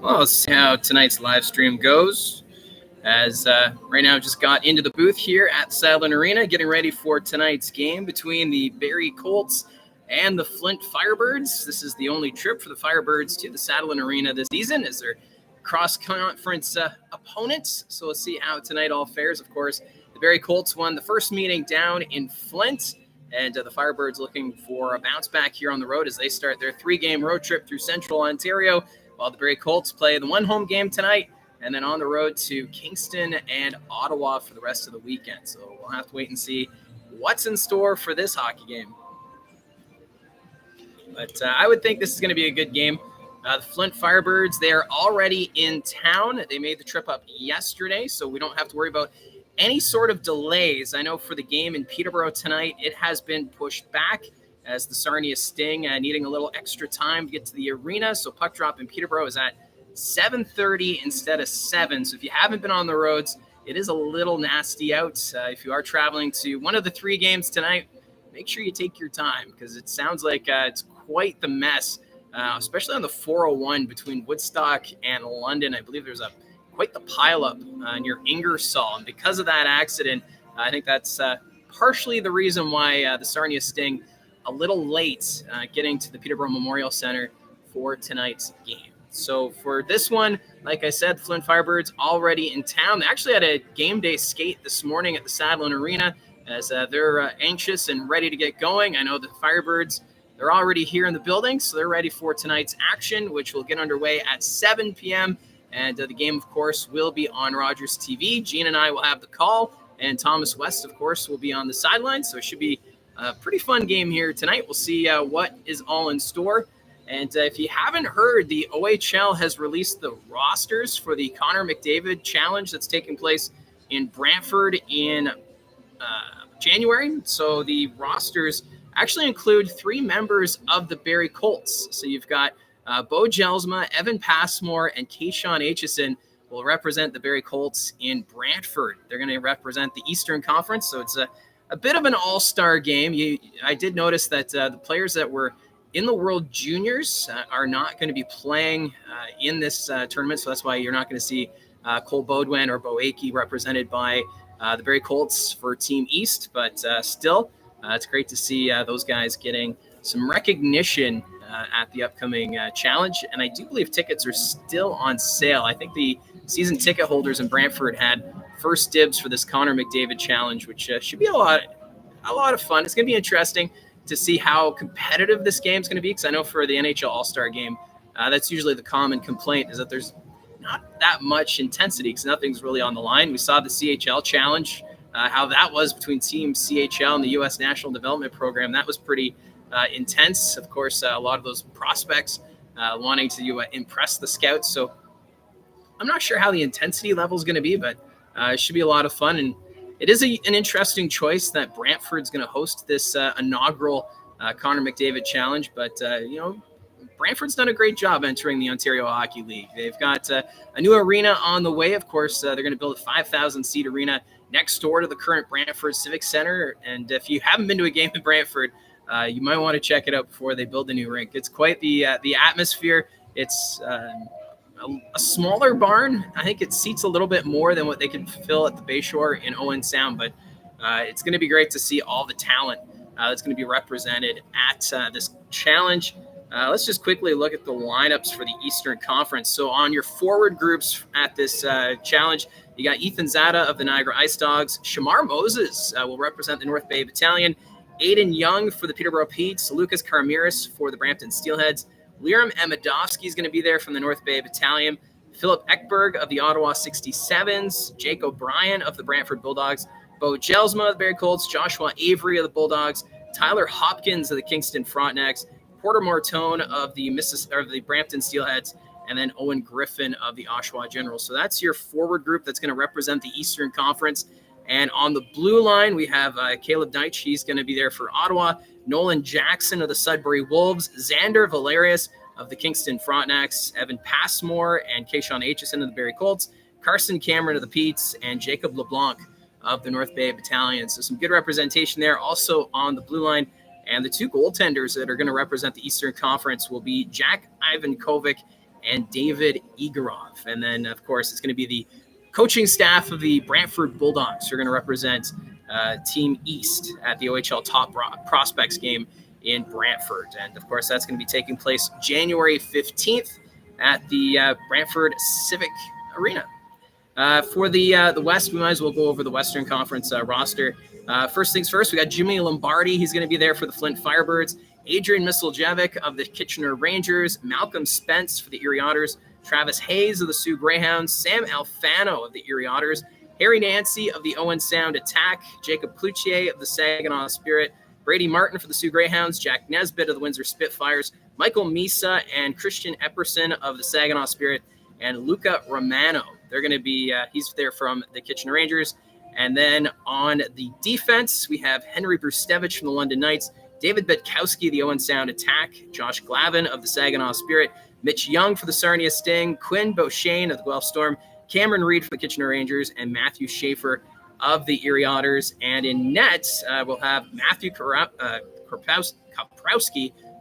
Well, let's see how tonight's live stream goes. As right now, just got into the booth here at Sadlon Arena, getting ready for tonight's game between the Barrie Colts and the Flint Firebirds. This is the only trip for the Firebirds to the Sadlon Arena this season as their cross-conference opponents. So we'll see how tonight all fares. Of course, the Barrie Colts won the first meeting down in Flint, and the Firebirds looking for a bounce back here on the road as they start their 3-game road trip through Central Ontario, while the Barrie Colts play the one home game tonight and then on the road to Kingston and Ottawa for the rest of the weekend. So we'll have to wait and see what's in store for this hockey game. But I would think this is going to be a good game. The Flint Firebirds, they are already in town. They made the trip up yesterday, so we don't have to worry about any sort of delays. I know for the game in Peterborough tonight, it has been pushed back as the Sarnia Sting needing a little extra time to get to the arena. So puck drop in Peterborough is at 7:30 instead of 7. So if you haven't been on the roads, it is a little nasty out. If you are traveling to one of the 3 games tonight, make sure you take your time because it sounds like it's quite the mess, especially on the 401 between Woodstock and London. I believe there's quite the pileup near Ingersoll. And because of that accident, I think that's partially the reason why the Sarnia Sting a little late getting to the Peterborough Memorial Center for tonight's game. So for this one, like I said, Flint Firebirds already in town. They actually had a game day skate this morning at the Sadlon Arena as they're anxious and ready to get going. I know the Firebirds, they're already here in the building, so they're ready for tonight's action, which will get underway at 7 p.m. And the game, of course, will be on Rogers TV. Gene and I will have the call, and Thomas West, of course, will be on the sideline. So it should be a pretty fun game here tonight. We'll see what is all in store. And if you haven't heard, the OHL has released the rosters for the Connor McDavid Challenge that's taking place in Brantford in January. So the rosters actually include 3 members of the Barrie Colts. So you've got Bo Jelsma, Evan Passmore, and Kayshawn Aitchison will represent the Barrie Colts in Brantford. They're going to represent the Eastern Conference, so it's a bit of an all-star game. I did notice that the players that were in the World Juniors are not going to be playing in this tournament, so that's why you're not going to see Cole Bodwin or Bo Akey represented by the Barrie Colts for Team East, but still, it's great to see those guys getting some recognition at the upcoming challenge, and I do believe tickets are still on sale. I think the season ticket holders in Brantford had first dibs for this Connor McDavid Challenge, which should be a lot of fun. It's going to be interesting to see how competitive this game is going to be, because I know for the NHL All-Star Game, that's usually the common complaint, is that there's not that much intensity because nothing's really on the line. We saw the CHL Challenge, how that was between Team CHL and the U.S. National Development Program. That was pretty intense. Of course, a lot of those prospects wanting to impress the scouts. So I'm not sure how the intensity level is going to be, but it should be a lot of fun. And it is an interesting choice that Brantford's going to host this inaugural Connor McDavid Challenge. But, Brantford's done a great job entering the Ontario Hockey League. They've got a new arena on the way. Of course, they're going to build a 5,000-seat arena next door to the current Brantford Civic Center. And if you haven't been to a game in Brantford, you might want to check it out before they build the new rink. It's quite the atmosphere. It's a smaller barn. I think it seats a little bit more than what they can fill at the Bayshore in Owen Sound, but it's going to be great to see all the talent that's going to be represented at this challenge. Let's just quickly look at the lineups for the Eastern Conference. So on your forward groups at this challenge, you got Ethan Zada of the Niagara Ice Dogs. Shamar Moses will represent the North Bay Battalion. Aiden Young for the Peterborough Petes. Lucas Karamiris for the Brampton Steelheads. Liram Amidovsky is going to be there from the North Bay Battalion. Philip Ekberg of the Ottawa 67s. Jake O'Brien of the Brantford Bulldogs. Bo Jelsma of the Barrie Colts. Joshua Avery of the Bulldogs. Tyler Hopkins of the Kingston Frontenacs. Porter Martone of the Brampton Steelheads, and then Owen Griffin of the Oshawa Generals. So that's your forward group that's going to represent the Eastern Conference. And on the blue line, we have Caleb Deitch. He's going to be there for Ottawa. Nolan Jackson of the Sudbury Wolves. Xander Valerius of the Kingston Frontenacs. Evan Passmore and Kayshawn Aitchison of the Barrie Colts. Carson Cameron of the Petes. And Jacob LeBlanc of the North Bay Battalion. So some good representation there. Also on the blue line, and the 2 goaltenders that are going to represent the Eastern Conference will be Jack Ivankovic and David Igorov. And then, of course, it's going to be the coaching staff of the Brantford Bulldogs who are going to represent Team East at the OHL Top Prospects game in Brantford. And, of course, that's going to be taking place January 15th at the Brantford Civic Arena. For the West, we might as well go over the Western Conference roster. First things first, we got Jimmy Lombardi. He's going to be there for the Flint Firebirds. Adrian Misseljevic of the Kitchener Rangers. Malcolm Spence for the Erie Otters. Travis Hayes of the Sioux Greyhounds. Sam Alfano of the Erie Otters. Harry Nancy of the Owen Sound Attack. Jacob Cloutier of the Saginaw Spirit. Brady Martin for the Sioux Greyhounds. Jack Nesbitt of the Windsor Spitfires. Michael Misa and Christian Epperson of the Saginaw Spirit. And Luca Romano. They're going to be, he's there from the Kitchener Rangers. And then on the defense, we have Henry Brustevich from the London Knights, David Betkowski, the Owen Sound Attack, Josh Glavin of the Saginaw Spirit, Mitch Young for the Sarnia Sting, Quinn Beauchesne of the Guelph Storm, Cameron Reed for the Kitchener Rangers, and Matthew Schaefer of the Erie Otters. And in net, we'll have Matthew Kaprowski,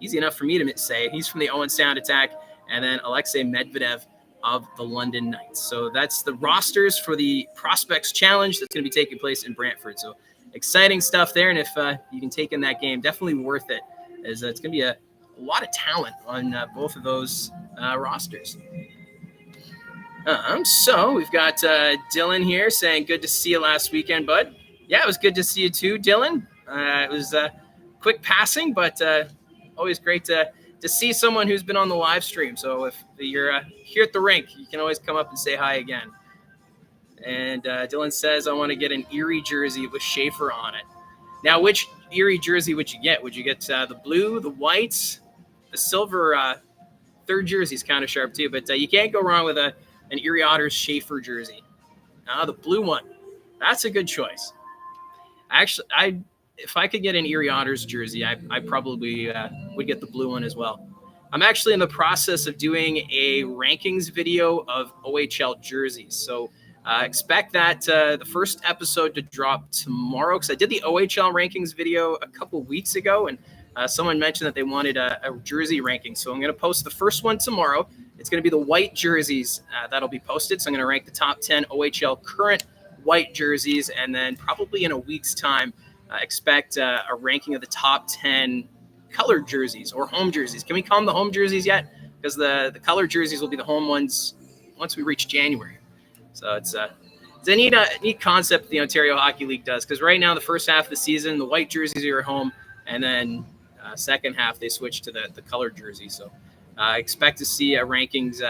easy enough for me to say, he's from the Owen Sound Attack, and then Alexei Medvedev of the London Knights. So that's the rosters for the Prospects Challenge that's going to be taking place in Brantford. So exciting stuff there. And if you can take in that game, definitely worth it, as it's going to be a lot of talent on both of those rosters. So we've got Dylan here saying, good to see you last weekend, bud. Yeah, it was good to see you too, Dylan. It was quick passing, but always great to see someone who's been on the live stream. So if you're here at the rink, you can always come up and say hi again. And Dylan says, I want to get an Erie jersey with Schaefer on it. Now, which Erie jersey would you get? Would you get the blue, the white, the silver? Third jersey's kind of sharp too, but you can't go wrong with an Erie Otters Schaefer jersey. The blue one, that's a good choice. Actually, if I could get an Erie Otters jersey, I probably would get the blue one as well. I'm actually in the process of doing a rankings video of OHL jerseys. So expect that the first episode to drop tomorrow, because I did the OHL rankings video a couple weeks ago, and someone mentioned that they wanted a jersey ranking. So I'm going to post the first one tomorrow. It's going to be the white jerseys that'll be posted. So I'm going to rank the top 10 OHL current white jerseys, and then probably in a week's time, expect a ranking of the top 10 colored jerseys or home jerseys. Can we call them the home jerseys yet? Because the colored jerseys will be the home ones once we reach January. So it's a neat concept the Ontario Hockey League does, because right now the first half of the season, the white jerseys are at home, and then second half they switch to the colored jerseys. So expect to see a rankings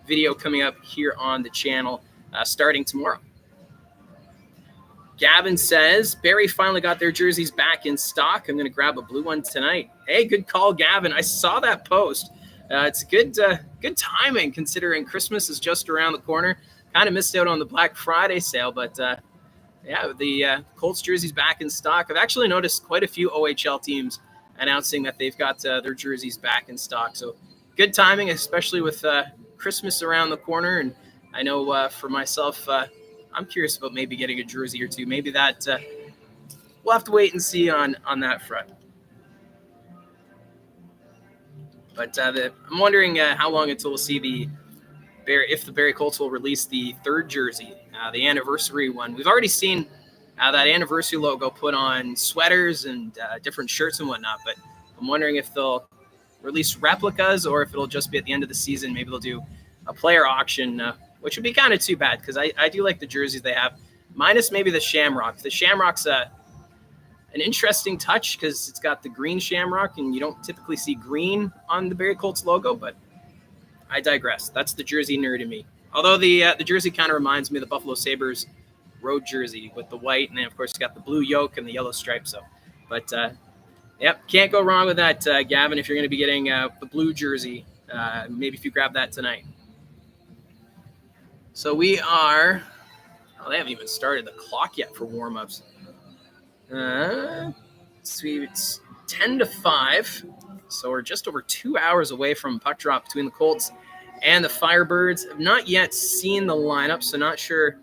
video coming up here on the channel starting tomorrow. Gavin says, Barrie finally got their jerseys back in stock. I'm going to grab a blue one tonight. Hey, good call, Gavin. I saw that post. It's good timing, considering Christmas is just around the corner. Kind of missed out on the Black Friday sale, but yeah, the Colts jerseys back in stock. I've actually noticed quite a few OHL teams announcing that they've got their jerseys back in stock. So good timing, especially with Christmas around the corner. And I know for myself, I'm curious about maybe getting a jersey or two. Maybe that we'll have to wait and see on that front. But I'm wondering how long until we'll see if the Barrie Colts will release the third jersey, the anniversary one. We've already seen that anniversary logo put on sweaters and different shirts and whatnot, but I'm wondering if they'll release replicas or if it'll just be at the end of the season. Maybe they'll do a player auction, which would be kind of too bad, because I do like the jerseys they have, minus maybe the Shamrock. The Shamrock's an interesting touch because it's got the green Shamrock, and you don't typically see green on the Barrie Colts logo, but I digress. That's the jersey nerd in me. Although the jersey kind of reminds me of the Buffalo Sabres road jersey with the white, and then, of course, it's got the blue yoke and the yellow stripe. So, but, yep, can't go wrong with that, Gavin, if you're going to be getting the blue jersey. Maybe if you grab that tonight. So we are, they haven't even started the clock yet for warm-ups. It's 10-5, so we're just over 2 hours away from puck drop between the Colts and the Firebirds. I've not yet seen the lineup, so not sure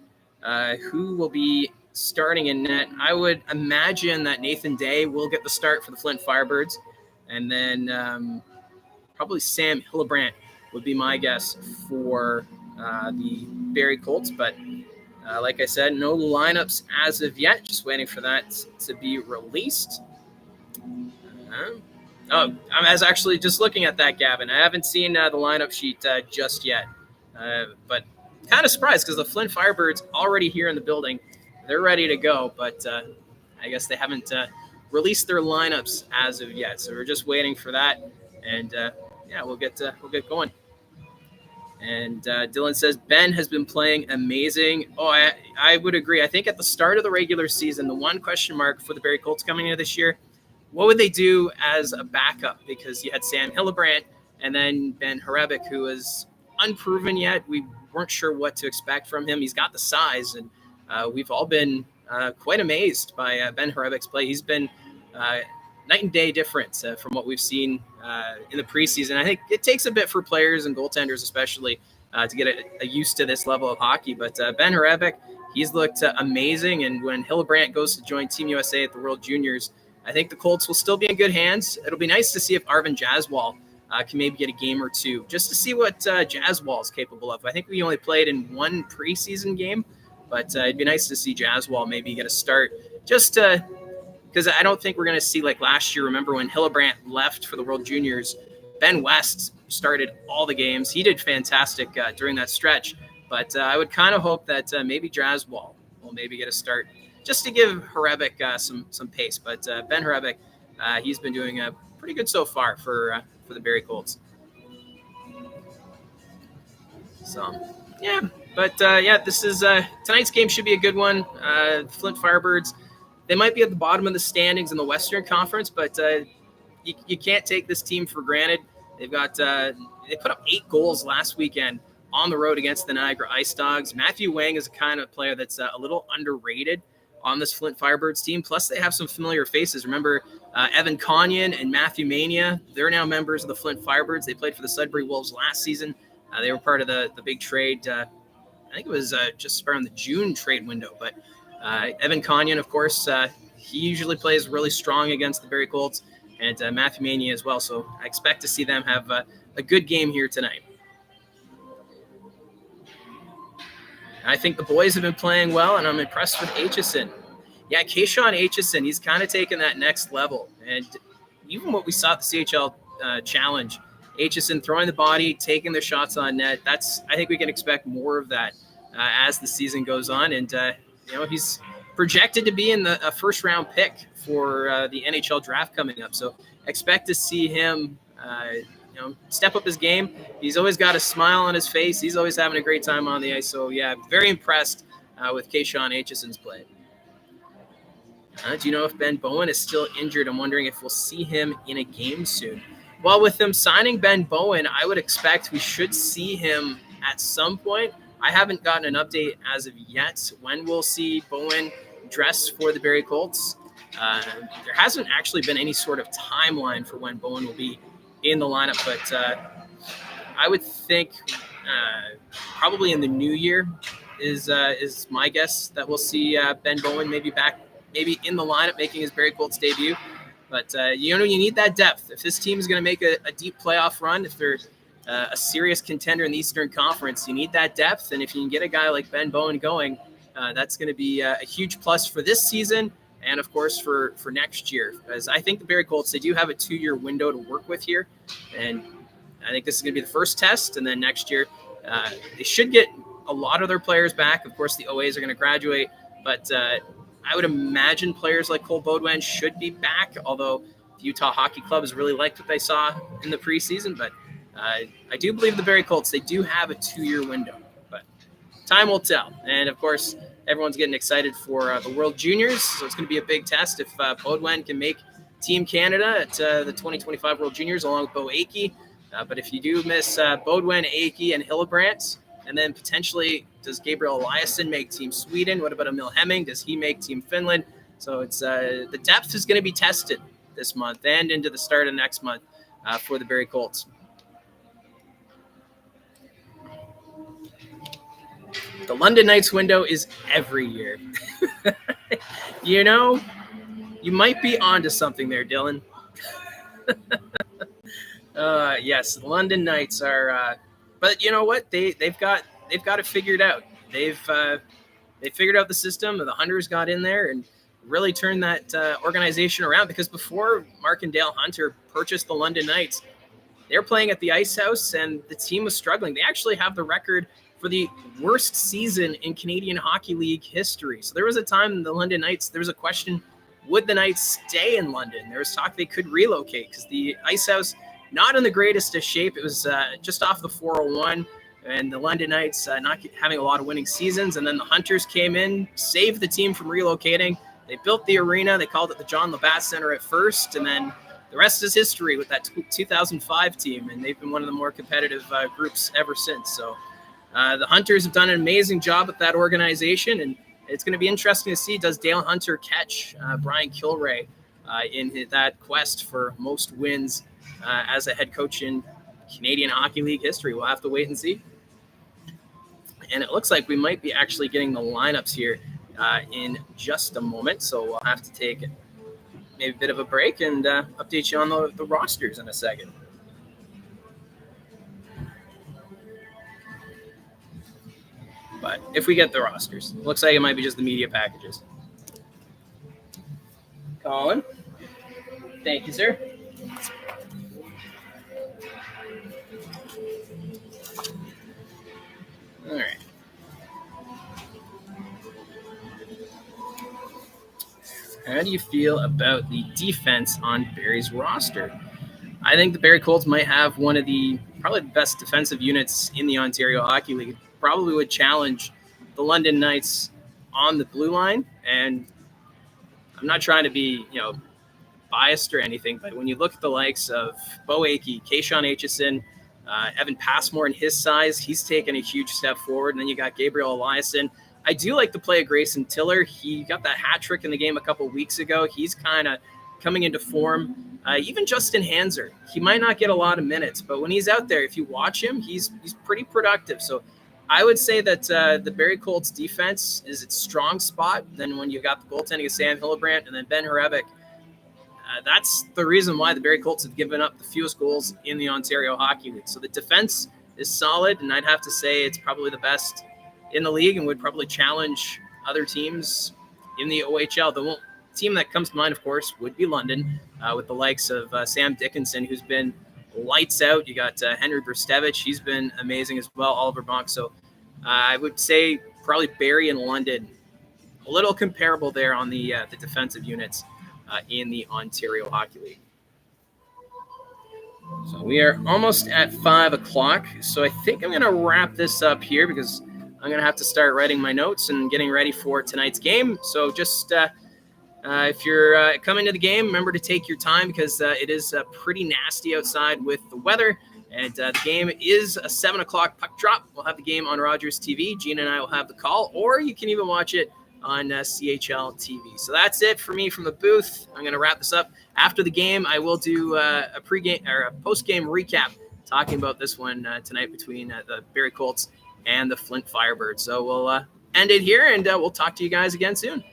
who will be starting in net. I would imagine that Nathan Day will get the start for the Flint Firebirds, and then probably Sam Hillebrand would be my guess for the Barrie Colts. But like I said, no lineups as of yet. Just waiting for that to be released. I was actually just looking at that, Gavin. I haven't seen the lineup sheet just yet. But kind of surprised because the Flint Firebirds already here in the building. They're ready to go, but I guess they haven't released their lineups as of yet. So we're just waiting for that, and we'll get going. And Dylan says Ben has been playing amazing. Oh, I would agree. I think at the start of the regular season, the one question mark for the Barrie Colts coming into this year, what would they do as a backup? Because you had Sam Hillebrand and then Ben Harebic, who is unproven yet. We weren't sure what to expect from him. He's got the size, and we've all been quite amazed by Ben Harebic's play. He's been night and day difference from what we've seen in the preseason. I think it takes a bit for players and goaltenders especially to get used to this level of hockey. But Ben Harebic, he's looked amazing. And when Hillebrand goes to join Team USA at the World Juniors, I think the Colts will still be in good hands. It'll be nice to see if Arvin Jaswal can maybe get a game or two just to see what Jaswal is capable of. I think we only played in one preseason game, but it'd be nice to see Jaswal maybe get a start just because I don't think we're going to see like last year. Remember when Hillebrand left for the World Juniors, Ben West started all the games. He did fantastic during that stretch, but I would kind of hope that maybe Jaswal will maybe get a start just to give Harebic some pace. But Ben Harebic, he's been doing pretty good so far for the Barrie Colts. So, yeah. But, this is tonight's game should be a good one. Flint Firebirds, they might be at the bottom of the standings in the Western Conference, but you can't take this team for granted. They've got they put up 8 goals last weekend on the road against the Niagara Ice Dogs. Matthew Wang is a kind of player that's a little underrated on this Flint Firebirds team. Plus, they have some familiar faces. Remember Evan Conyon and Matthew Mania? They're now members of the Flint Firebirds. They played for the Sudbury Wolves last season. They were part of the big trade. I think it was just around the June trade window. But Evan Conyon, of course, he usually plays really strong against the Barrie Colts, and Matthew Mania as well. So I expect to see them have a good game here tonight. I think the boys have been playing well, and I'm impressed with Aitchison. Yeah, Kayshawn Aitchison, he's kind of taken that next level. And even what we saw at the CHL Challenge, Aitchison throwing the body, taking the shots on net, I think we can expect more of that as the season goes on. And, he's projected to be in the first-round pick for the NHL draft coming up. So expect to see him step up his game. He's always got a smile on his face. He's always having a great time on the ice. So, yeah, very impressed with Kayshawn Aitchison's play. Do you know if Ben Bowen is still injured? I'm wondering if we'll see him in a game soon. Well, with them signing Ben Bowen, I would expect we should see him at some point. I haven't gotten an update as of yet when we'll see Bowen dress for the Barrie Colts. There hasn't actually been any sort of timeline for when Bowen will be in the lineup, but I would think probably in the new year is my guess that we'll see Ben Bowen maybe in the lineup making his Barrie Colts debut. But you need that depth. If this team is going to make a deep playoff run, if they're a serious contender in the Eastern Conference, you need that depth. And if you can get a guy like Ben Bowen going, that's going to be a huge plus for this season and, of course, for next year. Because I think the Barrie Colts, they do have a 2-year window to work with here. And I think this is going to be the first test. And then next year, they should get a lot of their players back. Of course, the OAs are going to graduate. But I would imagine players like Cole Baudouin should be back, although the Utah Hockey Club has really liked what they saw in the preseason. But I do believe the Barrie Colts, they do have a 2-year window. But time will tell. And, of course, everyone's getting excited for the World Juniors, so it's going to be a big test if Baudouin can make Team Canada at the 2025 World Juniors along with Bo Akey. But if you do miss Baudouin, Akey, and Hillebrand, and then potentially does Gabriel Eliasson make Team Sweden? What about Emil Hemming? Does he make Team Finland? So it's the depth is going to be tested this month and into the start of next month for the Barrie Colts. The London Knights window is every year. You might be onto something there, Dylan. Yes, the London Knights are But you know what? They've got it figured out. They figured out the system. The Hunters got in there and really turned that organization around, because before Mark and Dale Hunter purchased the London Knights, they were playing at the Ice House and the team was struggling. They actually have the record for the worst season in Canadian Hockey League history. So there was a time the London Knights, there was a question, would the Knights stay in London? There was talk they could relocate because the Ice House, not in the greatest of shape. It was just off the 401, and the London Knights not having a lot of winning seasons. And then the Hunters came in, saved the team from relocating. They built the arena. They called it the John Labatt Center at first, and then the rest is history with that 2005 team, and they've been one of the more competitive groups ever since. So the Hunters have done an amazing job with that organization, and it's going to be interesting to see, does Dale Hunter catch Brian Kilray in that quest for most wins as a head coach in Canadian Hockey League history. We'll have to wait and see. And it looks like we might be actually getting the lineups here in just a moment. So we'll have to take maybe a bit of a break and update you on the rosters in a second. But if we get the rosters, it looks like it might be just the media packages. Colin, thank you, sir. All right. How do you feel about the defense on Barrie's roster? I think the Barrie Colts might have one of the probably the best defensive units in the Ontario Hockey League. Probably would challenge the London Knights on the blue line. And I'm not trying to be, biased or anything, but when you look at the likes of Bo Akey, Kayshawn Aitchison, Evan Passmore and his size, he's taken a huge step forward. And then you got Gabriel Eliasson. I do like the play of Grayson Tiller. He got that hat trick in the game a couple of weeks ago. He's kind of coming into form. Even Justin Hanser, he might not get a lot of minutes, but when he's out there, if you watch him, he's pretty productive. So I would say that the Barrie Colts defense is its strong spot. Then when you got the goaltending of Sam Hillebrandt and then Ben Horebic, that's the reason why the Barrie Colts have given up the fewest goals in the Ontario Hockey League. So the defense is solid, and I'd have to say it's probably the best in the league and would probably challenge other teams in the OHL. The team that comes to mind, of course, would be London, with the likes of Sam Dickinson, who's been lights out. You got Henry Brustevich. He's been amazing as well. Oliver Bonk. So I would say probably Barrie and London, a little comparable there on the defensive units in the Ontario Hockey League. So we are almost at 5 o'clock. So I think I'm going to wrap this up here because I'm going to have to start writing my notes and getting ready for tonight's game. So just if you're coming to the game, remember to take your time because it is pretty nasty outside with the weather. And the game is a 7 o'clock puck drop. We'll have the game on Rogers TV. Gina and I will have the call, or you can even watch it on CHL TV. So that's it for me from the booth. I'm going to wrap this up. After the game, I will do a pregame or a postgame recap talking about this one tonight between the Barrie Colts and the Flint Firebirds. So we'll end it here, and we'll talk to you guys again soon.